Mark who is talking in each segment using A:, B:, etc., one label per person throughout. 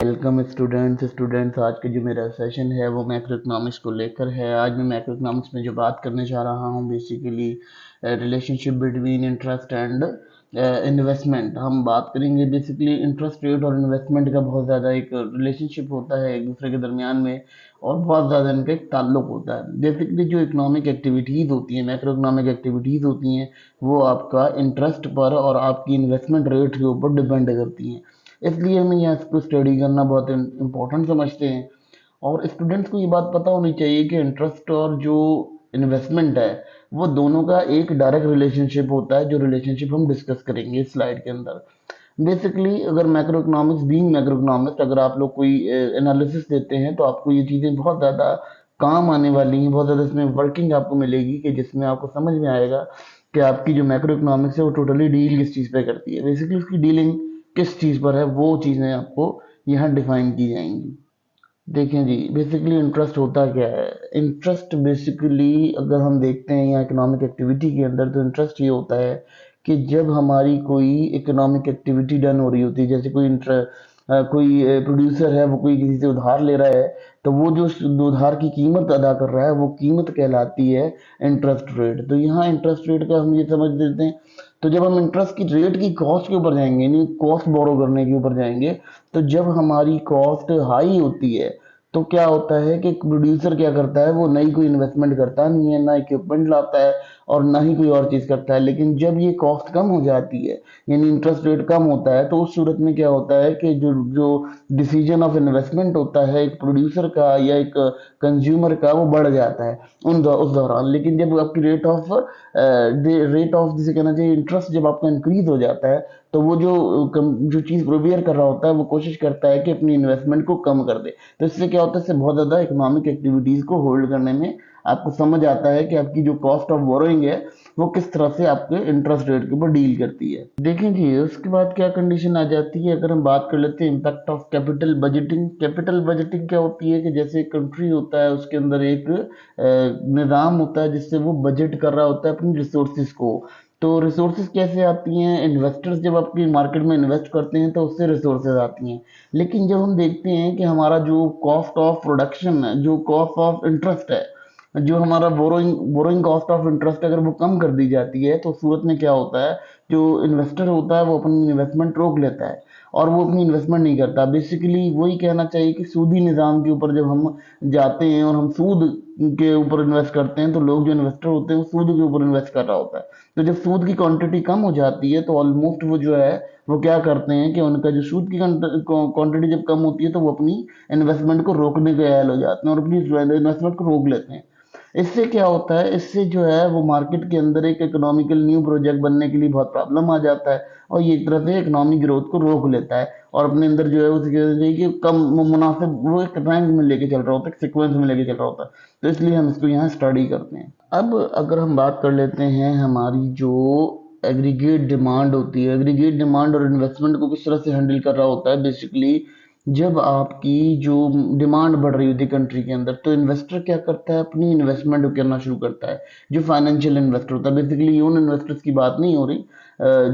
A: Welcome students आज का जो मेरा सेशन है वो मैक्रो इकोनॉमिक्स को लेकर है। आज मैं मैक्रो इकोनॉमिक्स में जो बात करने जा रहा हूँ basically relationship between interest and investment. हम बात करेंगे बेसिकली इंटरेस्ट रेट और इन्वेस्टमेंट का बहुत ज़्यादा एक रिलेशनशिप होता है एक दूसरे के दरमियान में, और बहुत ज़्यादा इनका एक ताल्लुक होता है। बेसिकली जो इकोनॉमिक एक्टिविटीज़ होती हैं, मैक्रो इकोनॉमिक एक्टिविटीज़ होती हैं, वो आपका इंटरेस्ट पर और आपकी इन्वेस्टमेंट रेट के ऊपर डिपेंड करती हैं। इसलिए हमें यहाँ इसको स्टडी करना बहुत इम्पोर्टेंट समझते हैं। और स्टूडेंट्स को ये बात पता होनी चाहिए कि इंटरेस्ट और जो इन्वेस्टमेंट है वो दोनों का एक डायरेक्ट रिलेशनशिप होता है, जो रिलेशनशिप हम डिस्कस करेंगे इस स्लाइड के अंदर। बेसिकली अगर macro economics being macro economics अगर आप लोग कोई एनालिसिस देते हैं तो आपको ये चीज़ें बहुत ज़्यादा काम आने वाली हैं, बहुत ज़्यादा इसमें वर्किंग आपको मिलेगी कि जिसमें आपको समझ में आएगा कि आपकी जो मैक्रो इकोनॉमिक्स है वो टोटली डील किस चीज़ पे करती है, बेसिकली उसकी डीलिंग किस चीज़ पर है, वो चीज़ें आपको यहाँ डिफाइन की जाएंगी। देखें जी, बेसिकली इंटरेस्ट होता क्या है। इंटरेस्ट बेसिकली अगर हम देखते हैं यहाँ इकोनॉमिक एक्टिविटी के अंदर, तो इंटरेस्ट ये होता है कि जब हमारी कोई इकोनॉमिक एक्टिविटी डन हो रही होती है, जैसे कोई प्रोड्यूसर है वो कोई किसी से उधार ले रहा है, तो वो जो उधार की कीमत अदा कर रहा है वो कीमत कहलाती है इंटरेस्ट रेट। तो यहाँ इंटरेस्ट रेट का हम ये समझ लेते हैं। तो जब हम इंटरेस्ट की रेट की कॉस्ट के ऊपर जाएंगे, यानी कॉस्ट बोरो करने के ऊपर जाएंगे, तो जब हमारी कॉस्ट हाई होती है तो क्या होता है कि प्रोड्यूसर क्या करता है, वो नई कोई इन्वेस्टमेंट करता नहीं है, ना इक्विपमेंट लाता है और ना ही कोई और चीज़ करता है। लेकिन जब ये कॉस्ट कम हो जाती है, यानी इंटरेस्ट रेट कम होता है, तो उस सूरत में क्या होता है कि जो जो डिसीजन ऑफ इन्वेस्टमेंट होता है एक प्रोड्यूसर का या एक कंज्यूमर का, वो बढ़ जाता है उस दौरान। लेकिन जब आपकी रेट ऑफ जिसे कहना चाहिए इंटरेस्ट जब आपका इंक्रीज हो जाता है, तो वो जो चीज़ प्रोवियर कर रहा होता है वो कोशिश करता है कि अपनी इन्वेस्टमेंट को कम कर दे। तो इससे क्या होता है, इससे बहुत ज़्यादा इकोनॉमिक एक्टिविटीज़ को होल्ड करने में आपको समझ आता है कि आपकी जो कॉस्ट ऑफ बोरोइंग है वो किस तरह से आपके इंटरेस्ट रेट के ऊपर डील करती है। देखें जी, उसके बाद क्या कंडीशन आ जाती है, अगर हम बात कर लेते हैं impact of capital budgeting. Capital budgeting क्या होती है कि जैसे कंट्री होता है उसके अंदर एक निज़ाम होता है जिससे वो बजट कर रहा होता है अपनी रिसोर्सेज को। तो रिसोर्सेज कैसे आती हैं, इन्वेस्टर्स जब आपकी मार्केट में इन्वेस्ट करते हैं तो उससे रिसोर्सेज आती हैं। लेकिन जब हम देखते हैं कि हमारा जो कॉस्ट ऑफ प्रोडक्शन है, जो कॉस्ट ऑफ इंटरेस्ट है, जो हमारा बोरोइंग कॉस्ट ऑफ इंटरेस्ट अगर वो कम कर दी जाती है, तो सूरत में क्या होता है, जो इन्वेस्टर होता है वो अपनी इन्वेस्टमेंट रोक लेता है और वो अपनी इन्वेस्टमेंट नहीं करता। बेसिकली वही कहना चाहिए कि सूदी निज़ाम के ऊपर जब हम जाते हैं और हम सूद के ऊपर इन्वेस्ट करते हैं, तो लोग जो इन्वेस्टर होते हैं वो सूद के ऊपर इन्वेस्ट कर रहा होता है। तो जब सूद की क्वांटिटी कम हो जाती है तो ऑलमोस्ट वो जो है वो क्या करते हैं कि उनका जो सूद की क्वांटिटी जब कम होती है तो वो अपनी इन्वेस्टमेंट को रोकने के आयल हो जाते हैं और अपनी इन्वेस्टमेंट को रोक लेते हैं। इससे क्या होता है, इससे जो है वो मार्केट के अंदर एक इकोनॉमिकल न्यू प्रोजेक्ट बनने के लिए बहुत प्रॉब्लम आ जाता है और ये एक तरह से इकोनॉमिक ग्रोथ को रोक लेता है और अपने अंदर जो है उसे कहना चाहिए कि कम मुनासिब वो एक रैंक में लेके चल रहा होता है, एक सीक्वेंस में लेके चल रहा होता है। तो इसलिए हम इसको यहाँ स्टडी करते हैं। अब अगर हम बात कर लेते हैं हमारी जो एग्रीगेट डिमांड होती है, एग्रीगेट डिमांड और इन्वेस्टमेंट को किस तरह से हैंडल कर रहा होता है। बेसिकली जब आपकी जो डिमांड बढ़ रही होती है कंट्री के अंदर, तो इन्वेस्टर क्या करता है, अपनी इन्वेस्टमेंट करना शुरू करता है। जो फाइनेंशियल इन्वेस्टर होता है, बेसिकली उन इन्वेस्टर्स की बात नहीं हो रही,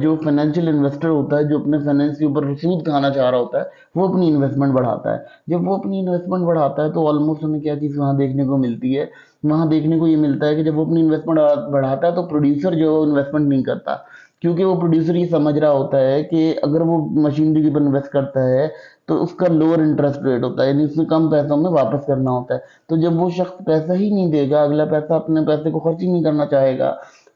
A: जो फाइनेंशियल इन्वेस्टर होता है जो अपने फाइनेंस के ऊपर सूद खाना चाह रहा होता है, वो अपनी इन्वेस्टमेंट बढ़ाता है। जब वो अपनी इन्वेस्टमेंट बढ़ाता है तो ऑलमोस्ट हमें क्या चीज़ वहाँ देखने को मिलती है, वहाँ देखने को ये मिलता है कि जब वो अपनी इन्वेस्टमेंट बढ़ाता है तो प्रोड्यूसर जो है इन्वेस्टमेंट नहीं करता, क्योंकि वो प्रोड्यूसर ये समझ रहा होता है कि अगर वो मशीनरी के ऊपर इन्वेस्ट करता है तो उसका लोअर इंटरेस्ट रेट होता है, यानी उससे कम पैसों में वापस करना होता है। तो जब वो शख्स पैसा ही नहीं देगा, अगला पैसा अपने पैसे को खर्च ही नहीं करना चाहेगा,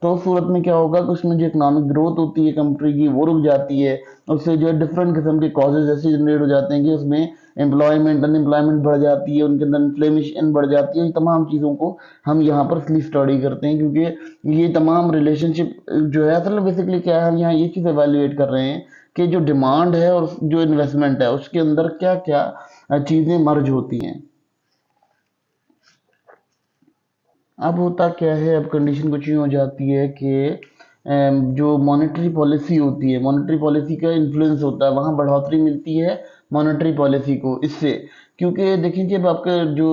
A: तो उस सूरत में क्या होगा कि उसमें जो इकोनॉमिक ग्रोथ होती है कंट्री की वो रुक जाती है। उससे जो है डिफरेंट किस्म के कॉजेज ऐसे जनरेट हो जाते हैं कि उसमें एम्प्लॉयमेंट अनएम्प्लॉयमेंट बढ़ जाती है, उनके अंदर इन्फ्लेमेशन बढ़ जाती है। ये तमाम चीज़ों को हम यहाँ पर इसलिए स्टडी करते हैं क्योंकि ये तमाम रिलेशनशिप जो है, असल बेसिकली क्या है, हम यहाँ ये चीज़ एवेल्युएट कर रहे हैं कि जो डिमांड है और जो इन्वेस्टमेंट है उसके अंदर क्या क्या चीज़ें मर्ज होती हैं। अब होता क्या है, अब कंडीशन कुछ यूँ हो जाती है कि जो मॉनेटरी पॉलिसी होती है, मॉनेटरी पॉलिसी का इन्फ्लुएंस होता है, वहाँ बढ़ोतरी मिलती है मॉनेटरी पॉलिसी को इससे। क्योंकि देखिए जब आपका जो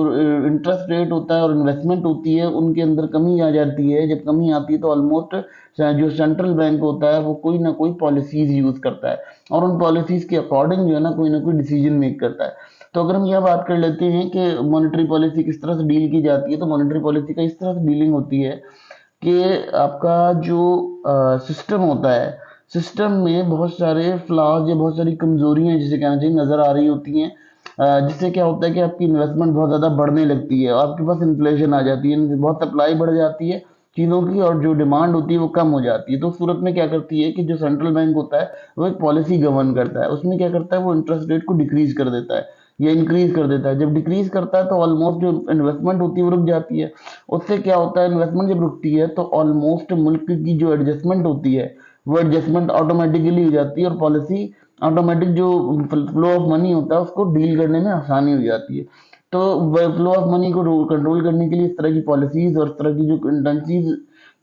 A: इंटरेस्ट रेट होता है और इन्वेस्टमेंट होती है उनके अंदर कमी आ जाती है, जब कमी आती है तो ऑलमोस्ट जो सेंट्रल बैंक होता है वो कोई ना कोई पॉलिसीज यूज करता है और उन पॉलिसीज के अकॉर्डिंग जो है ना कोई डिसीजन मेक करता है। तो अगर हम यह बात कर लेते हैं कि मॉनेटरी पॉलिसी किस तरह से डील की जाती है, तो मॉनेटरी पॉलिसी का इस तरह से डीलिंग होती है कि आपका जो सिस्टम होता है, सिस्टम में बहुत सारे फ्लॉज या बहुत सारी कमजोरियां जिसे कहना चाहिए नजर आ रही होती हैं, जिससे क्या होता है कि आपकी इन्वेस्टमेंट बहुत ज़्यादा बढ़ने लगती है, आपके पास इन्फ्लेशन आ जाती है, बहुत सप्लाई बढ़ जाती है चीज़ों की और जो डिमांड होती है वो कम हो जाती है। तो उस सूरत में क्या करती है कि जो सेंट्रल बैंक होता है वो एक पॉलिसी गवर्न करता है, उसमें क्या करता है वो इंटरेस्ट रेट को डिक्रीज कर देता है या इंक्रीज कर देता है। जब डिक्रीज करता है तो ऑलमोस्ट जो इन्वेस्टमेंट होती है वो रुक जाती है। उससे क्या होता है, इन्वेस्टमेंट जब रुकती है तो ऑलमोस्ट मुल्क की जो एडजस्टमेंट होती है वो एडजस्टमेंट ऑटोमेटिकली हो जाती है और पॉलिसी ऑटोमेटिक जो फ्लो ऑफ मनी होता है उसको डील करने में आसानी हो जाती है। तो फ्लो ऑफ मनी को कंट्रोल करने के लिए इस तरह की पॉलिसीज और इस तरह की जो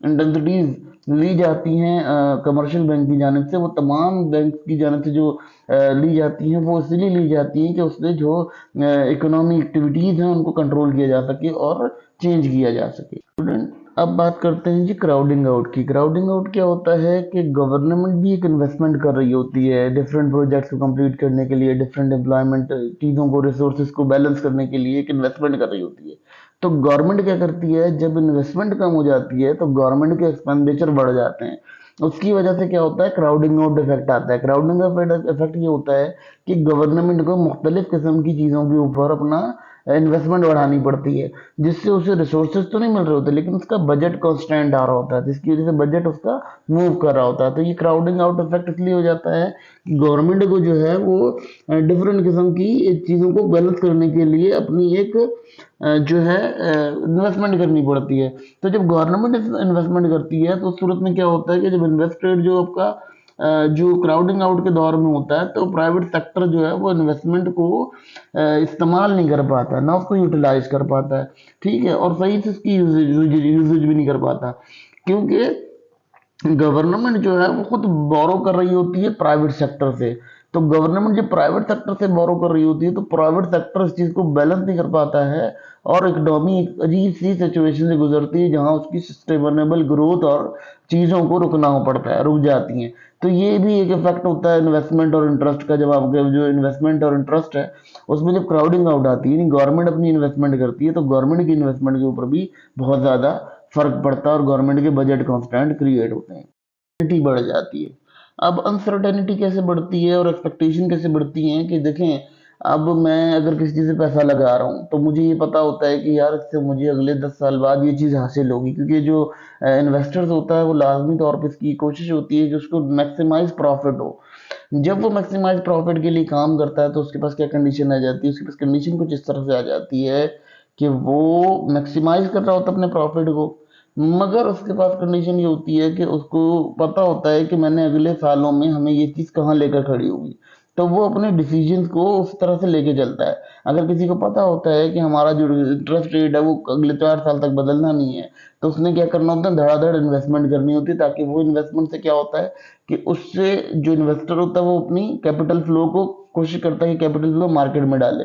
A: इंटेंसिटीज ली जाती हैं कमर्शियल बैंक की जानिब से, वो तमाम बैंक की जानिब से जो ली जाती हैं वो इसलिए ली जाती हैं कि उससे जो इकोनॉमिक एक्टिविटीज हैं उनको कंट्रोल किया जा सके और चेंज किया जा सके। स्टूडेंट, अब बात करते हैं जी क्राउडिंग आउट की। क्राउडिंग आउट क्या होता है कि गवर्नमेंट भी एक इन्वेस्टमेंट कर रही होती है डिफरेंट प्रोजेक्ट्स को कंप्लीट करने के लिए, डिफरेंट एम्प्लॉयमेंट चीज़ों को, रिसोर्सेज को बैलेंस करने के लिए एक इन्वेस्टमेंट कर रही होती है। तो गवर्नमेंट क्या करती है, जब इन्वेस्टमेंट कम हो जाती है तो गवर्नमेंट के एक्सपेंडिचर बढ़ जाते हैं। उसकी वजह से क्या होता है, क्राउडिंग आउट इफेक्ट आता है। क्राउडिंग आउट इफेक्ट ये होता है कि गवर्नमेंट को मुख्तलिफ किस्म की चीज़ों के ऊपर अपना इन्वेस्टमेंट बढ़ानी पड़ती है, जिससे उसे रिसोर्सेज तो नहीं मिल रहे होते लेकिन उसका बजट कॉन्स्टेंट आ रहा होता है, जिसकी वजह से बजट उसका मूव कर रहा होता है। तो ये क्राउडिंग आउट इफेक्ट इसलिए हो जाता है कि गवर्नमेंट को जो है वो डिफरेंट किस्म की चीज़ों को बैलेंस करने के लिए अपनी एक जो है इन्वेस्टमेंट करनी पड़ती है। तो जब गवर्नमेंट इन्वेस्टमेंट करती है तो उस सूरत में क्या होता है कि जब इन्वेस्टेड जो आपका जो क्राउडिंग आउट के दौर में होता है तो प्राइवेट सेक्टर जो है वो इन्वेस्टमेंट को इस्तेमाल नहीं कर पाता, ना उसको यूटिलाइज कर पाता है, ठीक है, और सही से उसकी यूजेज भी नहीं कर पाता, क्योंकि गवर्नमेंट जो है वो खुद बोरो कर रही होती है प्राइवेट सेक्टर से। तो गवर्नमेंट जब प्राइवेट सेक्टर से बोरो कर रही होती है तो प्राइवेट सेक्टर इस चीज को बैलेंस नहीं कर पाता है और इकोनॉमी एक अजीब सी सिचुएशन से गुजरती है जहां उसकी सस्टेनेबल ग्रोथ और चीजों को रुकना पड़ता है, रुक जाती हैं। तो ये भी एक इफेक्ट होता है इन्वेस्टमेंट और इंटरेस्ट का। जब आपके जो इन्वेस्टमेंट और इंटरेस्ट है उसमें जब क्राउडिंग आउट आती है, गवर्नमेंट अपनी इन्वेस्टमेंट करती है, तो गवर्नमेंट की इन्वेस्टमेंट के ऊपर भी बहुत ज्यादा फर्क पड़ता है और गवर्नमेंट के बजट कॉन्स्टेंट क्रिएट होते हैं, अनसर्टेनिटी बढ़ जाती है। अब अनसर्टेनिटी कैसे बढ़ती है और एक्सपेक्टेशन कैसे बढ़ती है कि देखें, अब मैं अगर किसी चीज़ से पैसा लगा रहा हूँ तो मुझे ये पता होता है कि यार इससे मुझे अगले 10 साल बाद ये चीज़ हासिल होगी, क्योंकि जो इन्वेस्टर्स होता है वो लाजमी तौर पर इसकी कोशिश होती है कि उसको मैक्सिमाइज प्रॉफिट हो। जब वो मैक्सिमाइज प्रॉफिट के लिए काम करता है तो उसके पास क्या कंडीशन आ जाती है, उसके पास कंडीशन कुछ इस तरह से आ जाती है कि वो मैक्सिमाइज कर रहा होता है अपने प्रॉफिट को, मगर उसके पास कंडीशन ये होती है कि उसको पता होता है कि मैंने अगले सालों में हमें ये चीज़ कहाँ लेकर खड़ी होगी। तो वो अपने डिसीजंस को उस तरह से लेके चलता है। अगर किसी को पता होता है कि हमारा जो इंटरेस्ट रेट है वो अगले 4 साल तक बदलना नहीं है, तो उसने क्या करना होता है, धड़ाधड़ इन्वेस्टमेंट करनी होती है, ताकि वो इन्वेस्टमेंट से क्या होता है कि उससे जो इन्वेस्टर होता है वो अपनी कैपिटल फ्लो को कोशिश करता है कि कैपिटल फ्लो मार्केट में डाले,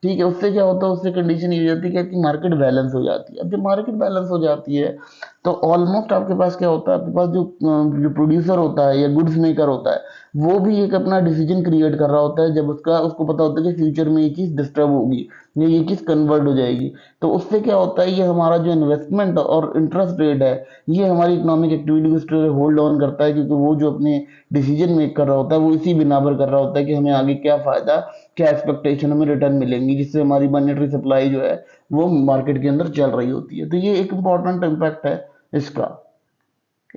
A: ठीक है। उससे क्या होता है, उससे कंडीशन ये हो जाती है कि आपकी मार्केट बैलेंस हो जाती है। अब जब मार्केट बैलेंस हो जाती है तो ऑलमोस्ट आपके पास क्या होता है, आपके पास जो प्रोड्यूसर होता है या गुड्स मेकर होता है वो भी एक अपना डिसीजन क्रिएट कर रहा होता है, जब उसको पता होता है कि फ्यूचर में ये चीज़ डिस्टर्ब होगी या ये चीज़ कन्वर्ट हो जाएगी। तो उससे क्या होता है, ये हमारा जो इन्वेस्टमेंट और इंटरेस्ट रेट है ये हमारी इकोनॉमिक एक्टिविटी को होल्ड ऑन करता है, क्योंकि वो जो अपने डिसीजन मेक कर रहा होता है वो इसी बिना पर कर रहा होता है कि हमें आगे क्या फायदा, क्या एक्सपेक्टेशन हमें रिटर्न मिलेंगी, जिससे हमारी मॉनेटरी सप्लाई जो है वो मार्केट के अंदर चल रही होती है। तो ये एक इम्पॉर्टेंट इम्पैक्ट है इसका।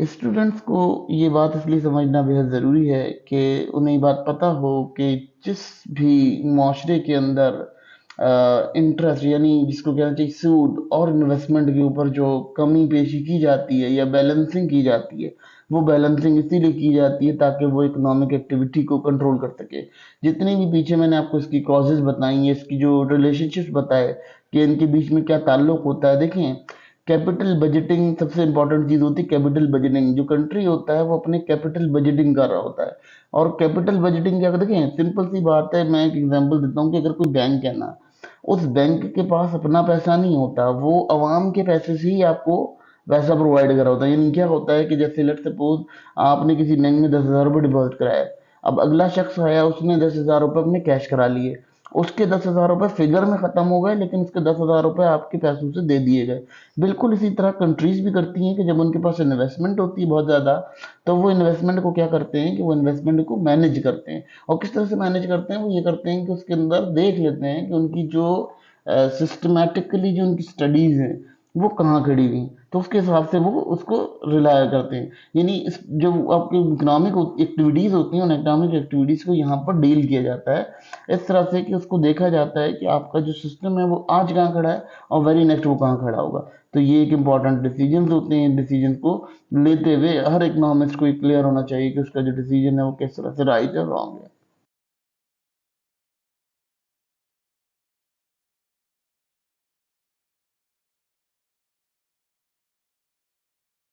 A: स्टूडेंट्स को ये बात इसलिए समझना बेहद ज़रूरी है कि उन्हें ये बात पता हो कि जिस भी माशरे के अंदर इंटरेस्ट यानी जिसको कहना चाहिए सूद और इन्वेस्टमेंट के ऊपर जो कमी पेशी की जाती है या बैलेंसिंग की जाती है, वो बैलेंसिंग इसीलिए की जाती है ताकि वो इकोनॉमिक एक्टिविटी को कंट्रोल कर सके। जितनी भी पीछे मैंने आपको इसकी कॉजेज बताई हैं, इसकी जो रिलेशनशिप्स बताए कि इनके बीच में क्या ताल्लुक होता है, देखें कैपिटल बजटिंग सबसे इंपॉर्टेंट चीज होती है। कैपिटल बजटिंग, जो कंट्री होता है वो अपने कैपिटल बजटिंग कर रहा होता है। और कैपिटल बजटिंग क्या, देखें सिंपल सी बात है, मैं एक एग्जांपल देता हूँ कि अगर कोई बैंक है ना, उस बैंक के पास अपना पैसा नहीं होता, वो अवाम के पैसे से ही आपको पैसा प्रोवाइड करा होता है। यानी क्या होता है कि जैसे लेट सपोज आपने किसी बैंक में 10,000 रुपये डिपॉजिट कराया, अब अगला शख्स आया, उसने 10,000 रुपये अपने कैश करा लिए, उसके 10,000 रुपये फिगर में खत्म हो गए, लेकिन उसके 10,000 रुपये आपके पैसों से दे दिए गए। बिल्कुल इसी तरह कंट्रीज भी करती हैं कि जब उनके पास इन्वेस्टमेंट होती है बहुत ज़्यादा, तो वो इन्वेस्टमेंट को क्या करते हैं कि वो इन्वेस्टमेंट को मैनेज करते हैं। और किस तरह से मैनेज करते हैं, वो ये करते हैं कि उसके अंदर देख लेते हैं कि उनकी जो सिस्टमैटिकली जो उनकी स्टडीज़ हैं वो कहाँ खड़ी हुई, तो उसके हिसाब से वो उसको रिलाय करते हैं। यानी इस जो आपकी इकोनॉमिक एक्टिविटीज़ होती हैं, उन इकोनॉमिक एक्टिविटीज़ को यहाँ पर डील किया जाता है इस तरह से कि उसको देखा जाता है कि आपका जो सिस्टम है वो आज कहाँ खड़ा है और वेरी नेक्स्ट वो कहाँ खड़ा होगा। तो ये एक इम्पॉर्टेंट डिसीजंस होते हैं। डिसीजन को लेते हुए हर इकोनॉमिस्ट को क्लियर होना चाहिए कि उसका जो डिसीजन है वो किस तरह से राइट है, रॉन्ग है।